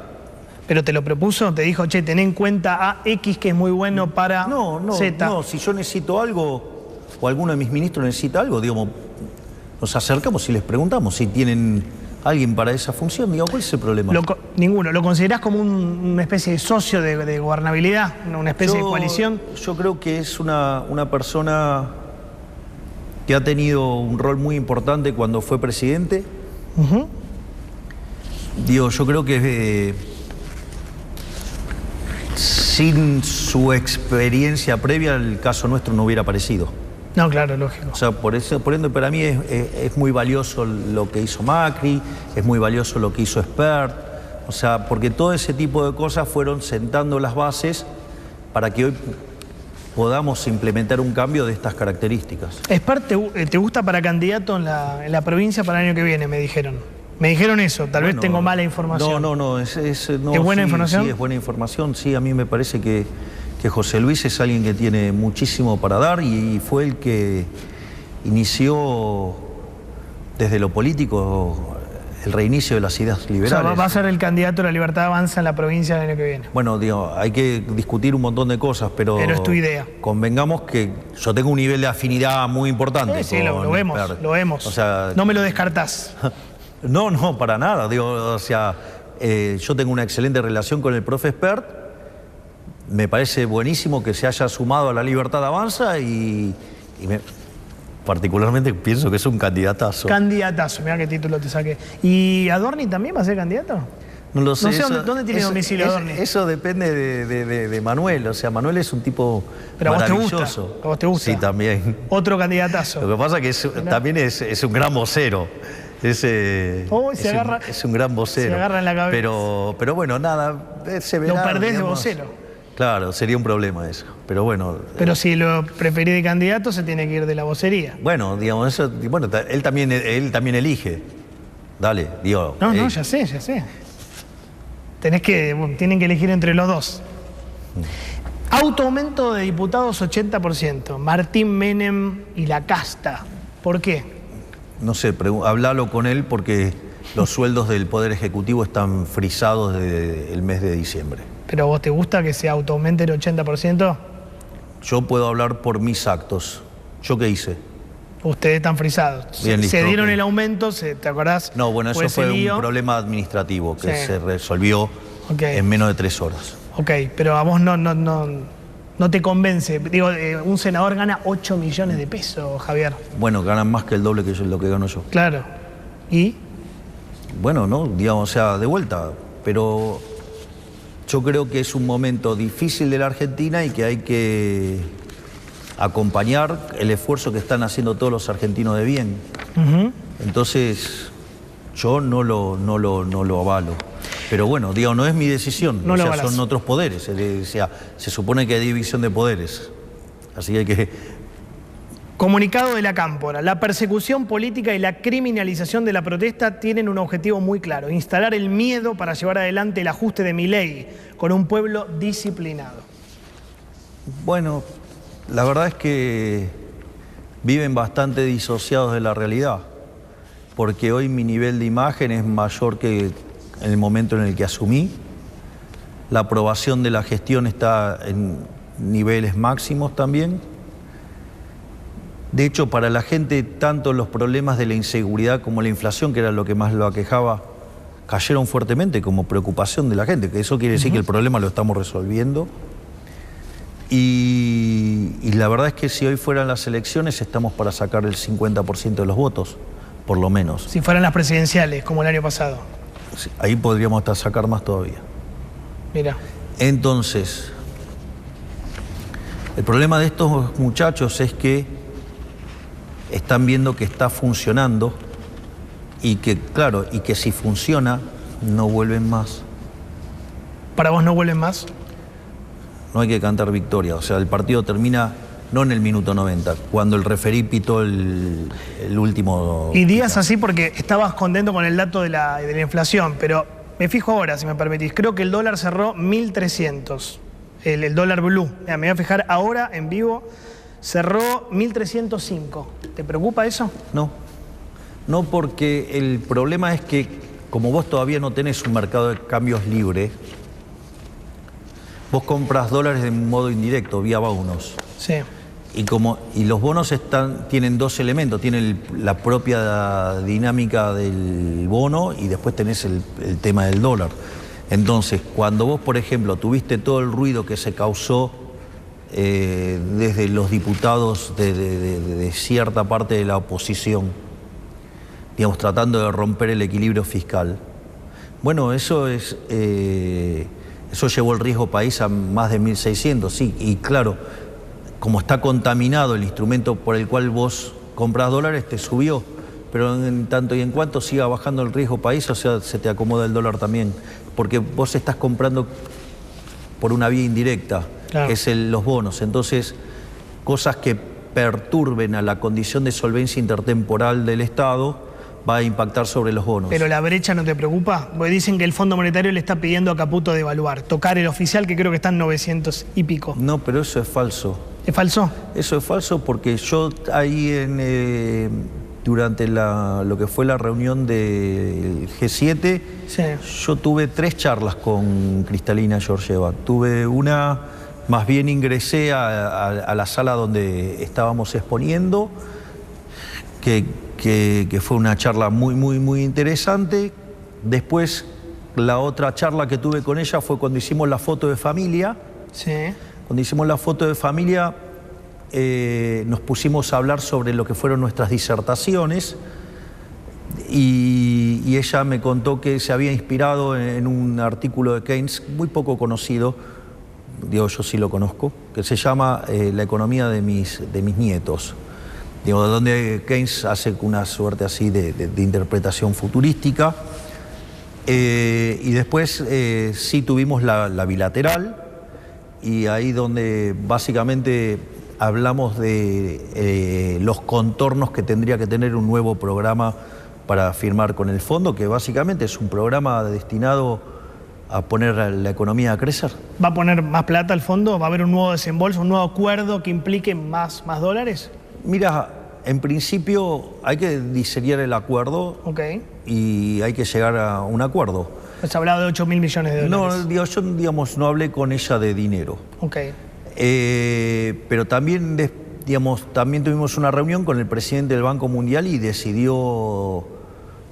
¿Pero te lo propuso? ¿Te dijo, ten en cuenta a X que es muy bueno para Z? No, si yo necesito algo, o alguno de mis ministros necesita algo, nos acercamos y les preguntamos si tienen alguien para esa función. ¿Cuál es el problema? Ninguno. ¿Lo considerás como una especie de socio de gobernabilidad? ¿Una especie de coalición? Yo creo que es una persona que ha tenido un rol muy importante cuando fue presidente. Yo creo que... sin su experiencia previa, el caso nuestro no hubiera aparecido. No, claro, lógico. O sea, por ende, para mí es muy valioso lo que hizo Macri, es muy valioso lo que hizo Espert, o sea, porque todo ese tipo de cosas fueron sentando las bases para que hoy podamos implementar un cambio de estas características. Espert, ¿te gusta para candidato en la provincia para el año que viene, me dijeron? Me dijeron eso, tal vez tengo mala información. No, ¿Es buena información? Sí, es buena información. Sí, a mí me parece que José Luis es alguien que tiene muchísimo para dar y fue el que inició desde lo político el reinicio de las ideas liberales. O sea, va a ser el candidato de la Libertad Avanza en la provincia del año que viene. Bueno, hay que discutir un montón de cosas, pero es tu idea. Convengamos que yo tengo un nivel de afinidad muy importante. Sí, lo vemos. O sea, no me lo descartás. No, para nada. Yo tengo una excelente relación con el profe Espert. Me parece buenísimo que se haya sumado a la Libertad Avanza y particularmente pienso que es un candidatazo. Candidatazo, mirá qué título te saqué. ¿Y Adorni también va a ser candidato? No lo sé. No sé dónde tiene domicilio Adorni. Eso depende de Manuel. O sea, Manuel es un tipo maravilloso. ¿A vos te gusta? Sí, también. Otro candidatazo. Lo que pasa es que también es un gran vocero. Es un gran vocero. Se agarra en la cabeza. Pero bueno, nada, se verá. Lo perdés de vocero. Claro, sería un problema eso. Pero bueno. Pero si lo preferís de candidato, se tiene que ir de la vocería. Bueno, él también elige. Dale, No, ya sé. Tienen que elegir entre los dos. Autoaumento de diputados 80%. Martín Menem y la casta. ¿Por qué? No sé, hablalo con él porque los sueldos del Poder Ejecutivo están frisados desde el mes de diciembre. ¿Pero vos te gusta que se autoaumente el 80%? Yo puedo hablar por mis actos. ¿Yo qué hice? Ustedes están frisados. Bien, listo, se dieron ok. el aumento, ¿te acordás? No, bueno, eso ese fue lío. un problema administrativo que Sí. se resolvió Ok. en menos de 3 horas. Ok, pero a vos no te convence. Digo, un senador gana 8 millones de pesos, Javier. Bueno, ganan más que el doble que lo que gano yo. Claro. ¿Y? Bueno, ¿no? Digamos, o sea, de vuelta. Pero yo creo que es un momento difícil de la Argentina y que hay que acompañar el esfuerzo que están haciendo todos los argentinos de bien. Entonces, yo no lo avalo. Pero bueno, digo, no es mi decisión. No o lo sea, avalás. son otros poderes. O sea, se supone que hay división de poderes. Así que hay que... Comunicado de la Cámpora. La persecución política y la criminalización de la protesta tienen un objetivo muy claro: instalar el miedo para llevar adelante el ajuste de Milei con un pueblo disciplinado. Bueno, la verdad es que viven bastante disociados de la realidad, porque hoy mi nivel de imagen es mayor que en el momento en el que asumí. La aprobación de la gestión está en niveles máximos también. De hecho, para la gente, tanto los problemas de la inseguridad como la inflación, que era lo que más lo aquejaba, cayeron fuertemente como preocupación de la gente, que eso quiere decir que el problema lo estamos resolviendo. Y la verdad es que si hoy fueran las elecciones, estamos para sacar el 50% de los votos, por lo menos. Si fueran las presidenciales, como el año pasado. Sí, ahí podríamos hasta sacar más todavía. Mira. Entonces, el problema de estos muchachos es que están viendo que está funcionando y que, claro, y que si funciona, no vuelven más. ¿Para vos no vuelven más? No hay que cantar victoria. O sea, el partido termina no en el minuto 90, cuando el referí pitó el último... Y digas así porque estabas contento con el dato de la inflación, pero me fijo ahora, si me permitís. Creo que el dólar cerró 1.300, el dólar blue. Mira, me voy a fijar ahora en vivo. Cerró 1.305. ¿Te preocupa eso? No, no, porque el problema es que como vos todavía no tenés un mercado de cambios libre, vos compras dólares de modo indirecto, vía bonos. Sí. Y los bonos tienen dos elementos, tienen la propia dinámica del bono y después tenés el tema del dólar. Entonces, cuando vos, por ejemplo, tuviste todo el ruido que se causó desde los diputados de cierta parte de la oposición, digamos, tratando de romper el equilibrio fiscal. Bueno, eso llevó el riesgo país a más de 1.600, sí, y claro, como está contaminado el instrumento por el cual vos comprás dólares, te subió, pero en tanto y en cuanto siga bajando el riesgo país, o sea, se te acomoda el dólar también, porque vos estás comprando por una vía indirecta. Claro. Que es los bonos. Entonces, cosas que perturben a la condición de solvencia intertemporal del Estado va a impactar sobre los bonos. ¿Pero la brecha no te preocupa? Porque dicen que el Fondo Monetario le está pidiendo a Caputo devaluar, tocar el oficial, que creo que está en 900 y pico. No, pero eso es falso. ¿Es falso? Eso es falso porque yo ahí durante lo que fue la reunión del G7, sí, yo tuve 3 charlas con Cristalina Georgieva. Tuve una... Más bien ingresé a la sala donde estábamos exponiendo, que fue una charla muy interesante. Después, la otra charla que tuve con ella fue cuando hicimos la foto de familia. Sí. Cuando hicimos la foto de familia, nos pusimos a hablar sobre lo que fueron nuestras disertaciones y ella me contó que se había inspirado en un artículo de Keynes muy poco conocido, digo, yo sí lo conozco, que se llama La economía de mis nietos. Digo, donde Keynes hace una suerte así de interpretación futurística. Y después sí tuvimos la bilateral, y ahí donde básicamente hablamos de los contornos que tendría que tener un nuevo programa para firmar con el fondo, que básicamente es un programa destinado a poner la economía a crecer. ¿Va a poner más plata al fondo? ¿Va a haber un nuevo desembolso, un nuevo acuerdo que implique más dólares? Mira, en principio hay que diseñar el acuerdo, y hay que llegar a un acuerdo. Se ha hablado de 8.000 millones de dólares. No, yo no hablé con ella de dinero. Pero también digamos, también tuvimos una reunión con el presidente del Banco Mundial y decidió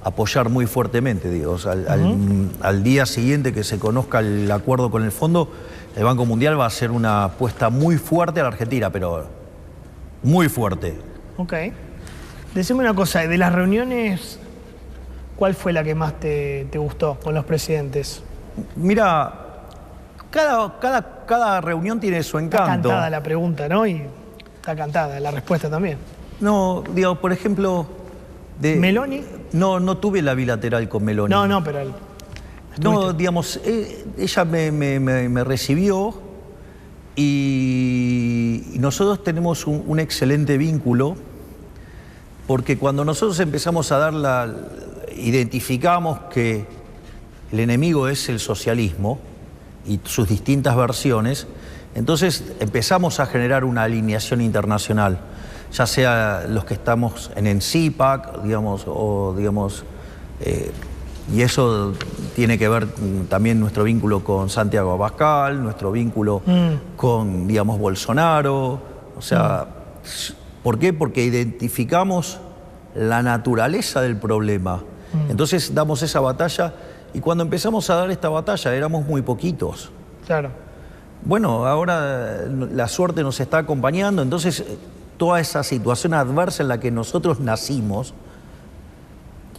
apoyar muy fuertemente, digo, o sea, al día siguiente que se conozca el acuerdo con el fondo, el Banco Mundial va a hacer una apuesta muy fuerte a la Argentina, pero muy fuerte. Ok. Decime una cosa, de las reuniones, ¿cuál fue la que más te gustó con los presidentes? Mira, cada reunión tiene su encanto. Está cantada la pregunta, ¿no? Y está cantada la respuesta también. No, digo, por ejemplo... ¿Meloni? No tuve la bilateral con Meloni. No, pero... No, digamos, ella me recibió y nosotros tenemos un excelente vínculo porque cuando nosotros empezamos a identificamos que el enemigo es el socialismo y sus distintas versiones, entonces empezamos a generar una alineación internacional, ya sea los que estamos en CIPAC, digamos, y eso tiene que ver también nuestro vínculo con Santiago Abascal, nuestro vínculo con, digamos, Bolsonaro. O sea, ¿por qué? Porque identificamos la naturaleza del problema. Entonces damos esa batalla y cuando empezamos a dar esta batalla éramos muy poquitos. Claro. Bueno, ahora la suerte nos está acompañando, entonces toda esa situación adversa en la que nosotros nacimos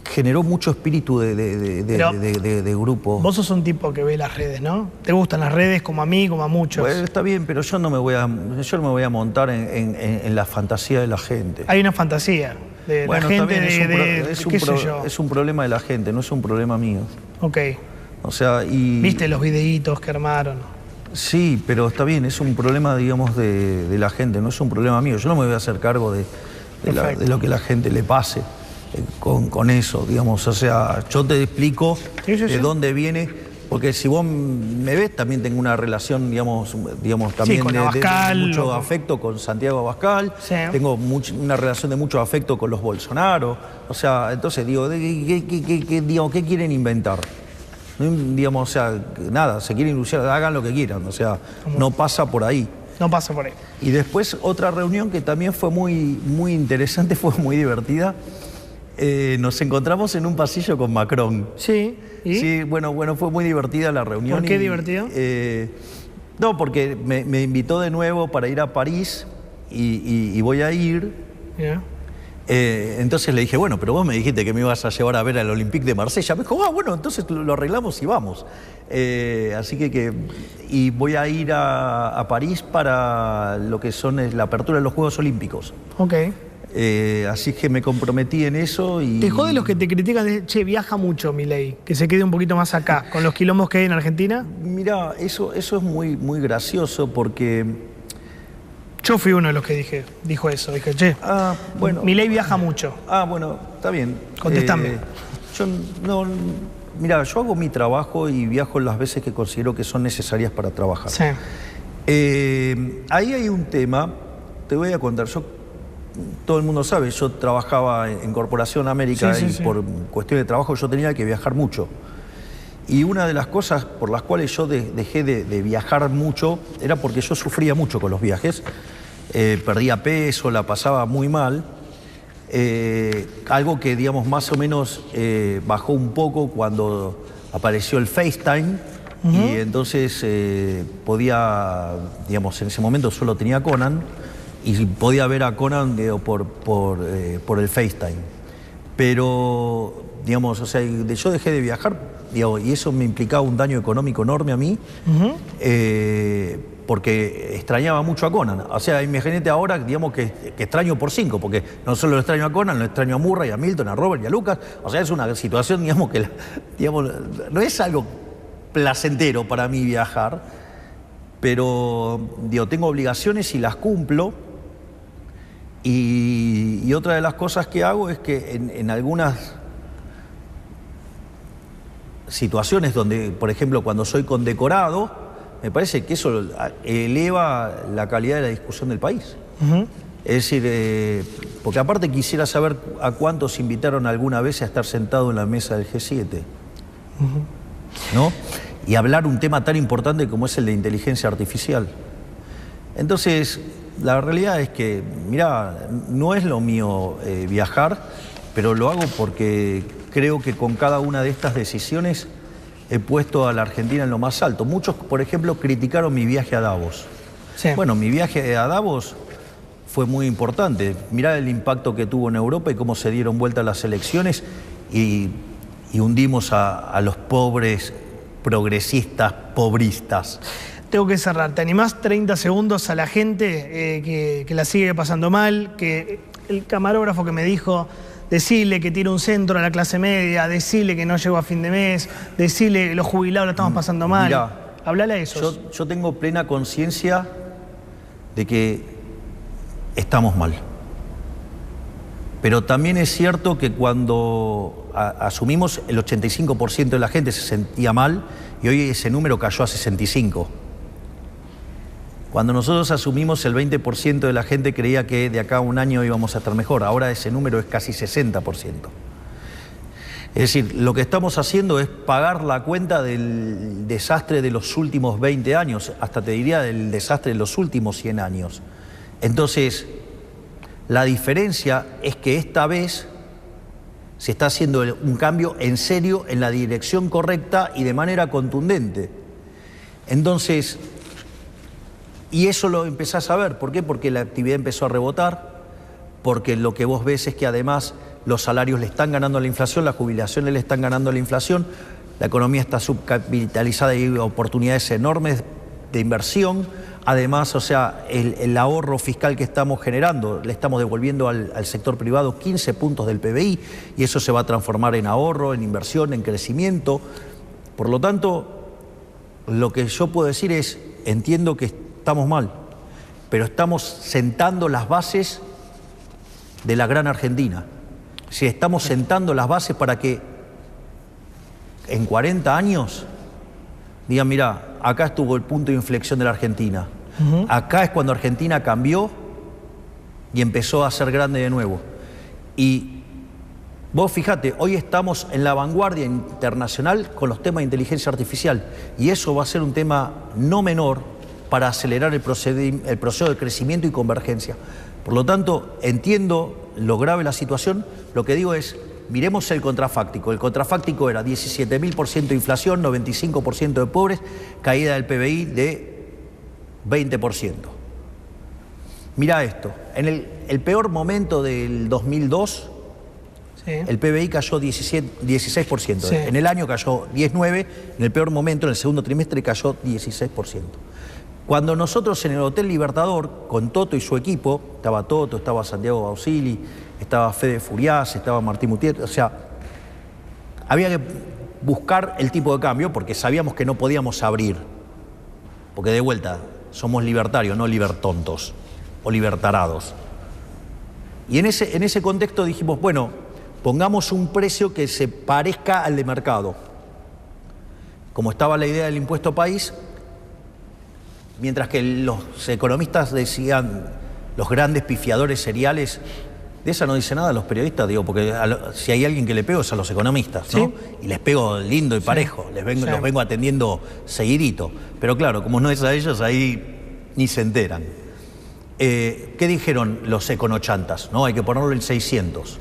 generó mucho espíritu de grupo. Vos sos un tipo que ve las redes, ¿no? ¿Te gustan las redes como a mí, como a muchos? Bueno, está bien, pero yo no me voy a montar en la fantasía de la gente. Hay una fantasía de la gente, es un problema de la gente, no es un problema mío. Ok. O sea, ¿Viste los videitos que armaron? Sí, pero está bien, es un problema, digamos, de la gente, no es un problema mío. Yo no me voy a hacer cargo de lo que la gente le pase. Con eso, digamos, o sea, yo te explico de dónde viene, porque si vos me ves, también tengo una relación, digamos también con Abascal, de mucho afecto con Santiago Abascal, tengo una relación de mucho afecto con los Bolsonaro, o sea, entonces digo, ¿qué quieren inventar? Digamos, o sea, nada, se quieren ilusionar, hagan lo que quieran, o sea, no pasa por ahí. No pasa por ahí. Y después otra reunión que también fue muy interesante, fue muy divertida. Nos encontramos en un pasillo con Macron. Sí. ¿Y? Sí, bueno, fue muy divertida la reunión. ¿Por qué divertido? No, porque me invitó de nuevo para ir a París y voy a ir. Yeah. Entonces le dije, bueno, pero vos me dijiste que me ibas a llevar a ver al Olympique de Marsella. Me dijo, bueno, entonces lo arreglamos y vamos. Así y voy a ir a París para lo que son la apertura de los Juegos Olímpicos. Ok. Así que me comprometí en eso y... ¿Te jode los que te critican de, che, viaja mucho Milei, que se quede un poquito más acá, con los quilombos que hay en Argentina? Mirá, eso es muy gracioso porque... Yo fui uno de los que dijo eso, dije, che, bueno, Milei viaja mucho. Bueno, está bien. Contestame. Mirá, yo hago mi trabajo y viajo las veces que considero que son necesarias para trabajar. Sí. Ahí hay un tema, te voy a contar, todo el mundo sabe, yo trabajaba en Corporación América por cuestión de trabajo yo tenía que viajar mucho. Y una de las cosas por las cuales yo dejé de viajar mucho era porque yo sufría mucho con los viajes. Perdía peso, la pasaba muy mal. Algo que, digamos, más o menos bajó un poco cuando apareció el FaceTime. Y entonces podía, digamos, en ese momento solo tenía Conan. Y podía ver a Conan por el FaceTime. Pero, digamos, o sea, yo dejé de viajar, digamos, y eso me implicaba un daño económico enorme a mí, porque extrañaba mucho a Conan. O sea, imagínate ahora, digamos, que extraño por 5, porque no solo lo extraño a Conan, lo extraño a Murray, a Milton, a Robert y a Lucas. O sea, es una situación, digamos, que no es algo placentero para mí viajar, pero, digo, tengo obligaciones y las cumplo. Y otra de las cosas que hago es que en algunas situaciones donde, por ejemplo, cuando soy condecorado, me parece que eso eleva la calidad de la discusión del país. Es decir, porque aparte quisiera saber a cuántos invitaron alguna vez a estar sentado en la mesa del G7, ¿no? Y hablar un tema tan importante como es el de inteligencia artificial. Entonces, La realidad es que, mirá, no es lo mío viajar, pero lo hago porque creo que con cada una de estas decisiones he puesto a la Argentina en lo más alto. Muchos, por ejemplo, criticaron mi viaje a Davos. Sí. Bueno, mi viaje a Davos fue muy importante. Mirá el impacto que tuvo en Europa y cómo se dieron vuelta las elecciones y hundimos a los pobres progresistas, pobristas. Tengo que cerrar. ¿Te animás 30 segundos a la gente que la sigue pasando mal? Que el camarógrafo que me dijo, decirle que tira un centro a la clase media, decirle que no llegó a fin de mes, decirle que los jubilados la estamos pasando mal. Mirá, hablale a esos. Yo tengo plena conciencia de que estamos mal. Pero también es cierto que cuando asumimos, el 85% de la gente se sentía mal y hoy ese número cayó a 65%. Cuando nosotros asumimos, el 20% de la gente creía que de acá a un año íbamos a estar mejor. Ahora ese número es casi 60%. Es decir, lo que estamos haciendo es pagar la cuenta del desastre de los últimos 20 años, hasta te diría del desastre de los últimos 100 años. Entonces, la diferencia es que esta vez se está haciendo un cambio en serio, en la dirección correcta y de manera contundente. Entonces, y eso lo empezás a ver. ¿Por qué? Porque la actividad empezó a rebotar, porque lo que vos ves es que además los salarios le están ganando a la inflación, las jubilaciones le están ganando a la inflación, la economía está subcapitalizada y hay oportunidades enormes de inversión. Además, o sea, el ahorro fiscal que estamos generando, le estamos devolviendo al sector privado 15 puntos del PBI y eso se va a transformar en ahorro, en inversión, en crecimiento. Por lo tanto, lo que yo puedo decir es, entiendo que estamos mal, pero estamos sentando las bases de la gran Argentina. Si estamos sentando las bases para que en 40 años digan, mirá, acá estuvo el punto de inflexión de la Argentina. Acá es cuando Argentina cambió y empezó a ser grande de nuevo. Y vos fíjate, hoy estamos en la vanguardia internacional con los temas de inteligencia artificial y eso va a ser un tema no menor para acelerar el proceso de crecimiento y convergencia. Por lo tanto, entiendo lo grave de la situación. Lo que digo es, miremos el contrafáctico. El contrafáctico era 17.000% de inflación, 95% de pobres, caída del PBI de 20%. Mirá esto, en el peor momento del 2002, sí, el PBI cayó 16%. Sí. En el año cayó 19%, en el peor momento, en el segundo trimestre, cayó 16%. Cuando nosotros en el Hotel Libertador, con Toto y su equipo, estaba Toto, estaba Santiago Bausili, estaba Fede Furias, estaba Martín Mutier, o sea, había que buscar el tipo de cambio porque sabíamos que no podíamos abrir, porque de vuelta somos libertarios, no libertontos o libertarados. Y en ese contexto dijimos, bueno, pongamos un precio que se parezca al de mercado. Como estaba la idea del impuesto país, mientras que los economistas decían, los grandes pifiadores seriales, de esa no dice nada los periodistas, digo, porque si hay alguien que le pego es a los economistas, ¿no? ¿Sí? Y les pego lindo y parejo, sí, los vengo atendiendo seguidito. Pero claro, como no es a ellos, ahí ni se enteran. ¿Qué dijeron los econochantas? ¿No? Hay que ponerlo en 600.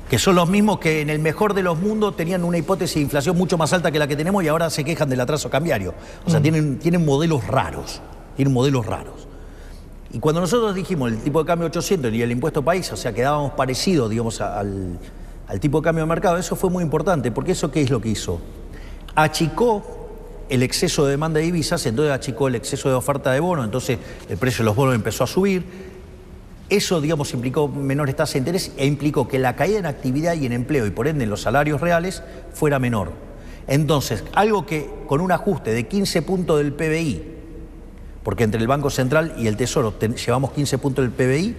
Que son los mismos que en el mejor de los mundos tenían una hipótesis de inflación mucho más alta que la que tenemos y ahora se quejan del atraso cambiario. O sea, tienen modelos raros, Y cuando nosotros dijimos el tipo de cambio 800 y el impuesto país, o sea, quedábamos parecidos, digamos, al tipo de cambio de mercado, eso fue muy importante, porque eso ¿qué es lo que hizo? Achicó el exceso de demanda de divisas, entonces achicó el exceso de oferta de bonos, entonces el precio de los bonos empezó a subir. Eso, digamos, implicó menores tasas de interés e implicó que la caída en actividad y en empleo y por ende en los salarios reales fuera menor. Entonces, algo que con un ajuste de 15 puntos del PBI, porque entre el Banco Central y el Tesoro llevamos 15 puntos del PBI,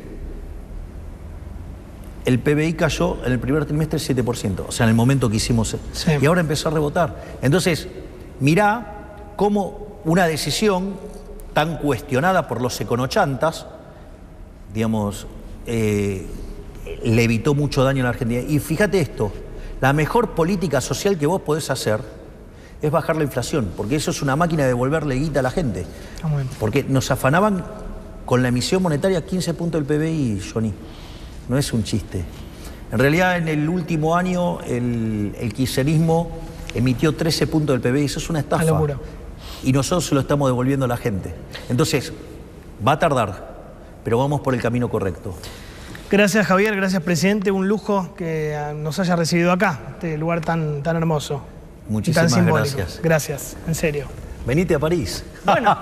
el PBI cayó en el primer trimestre 7%, o sea, en el momento que hicimos, sí, y ahora empezó a rebotar. Entonces, mirá cómo una decisión tan cuestionada por los econochantas, digamos, le evitó mucho daño a la Argentina. Y fíjate esto, la mejor política social que vos podés hacer es bajar la inflación, porque eso es una máquina de devolverle guita a la gente. Porque nos afanaban con la emisión monetaria 15 puntos del PBI, Johnny. No es un chiste. En realidad, en el último año, el kirchnerismo emitió 13 puntos del PBI. Eso es una estafa. Una locura. Y nosotros se lo estamos devolviendo a la gente. Entonces, va a tardar, pero vamos por el camino correcto. Gracias, Javier. Gracias, presidente. Un lujo que nos haya recibido acá, este lugar tan hermoso. Muchísimas tan simbólico. gracias. Gracias, en serio. Venite a París. Bueno,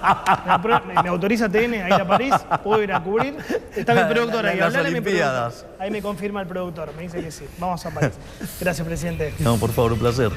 me autoriza TN a ir a París, puedo ir a cubrir. Está mi productor ahí. Las Hablale a mi Olimpiadas. productor. Ahí me confirma el productor, me dice que sí. Vamos a París. Gracias, presidente. No, por favor, un placer.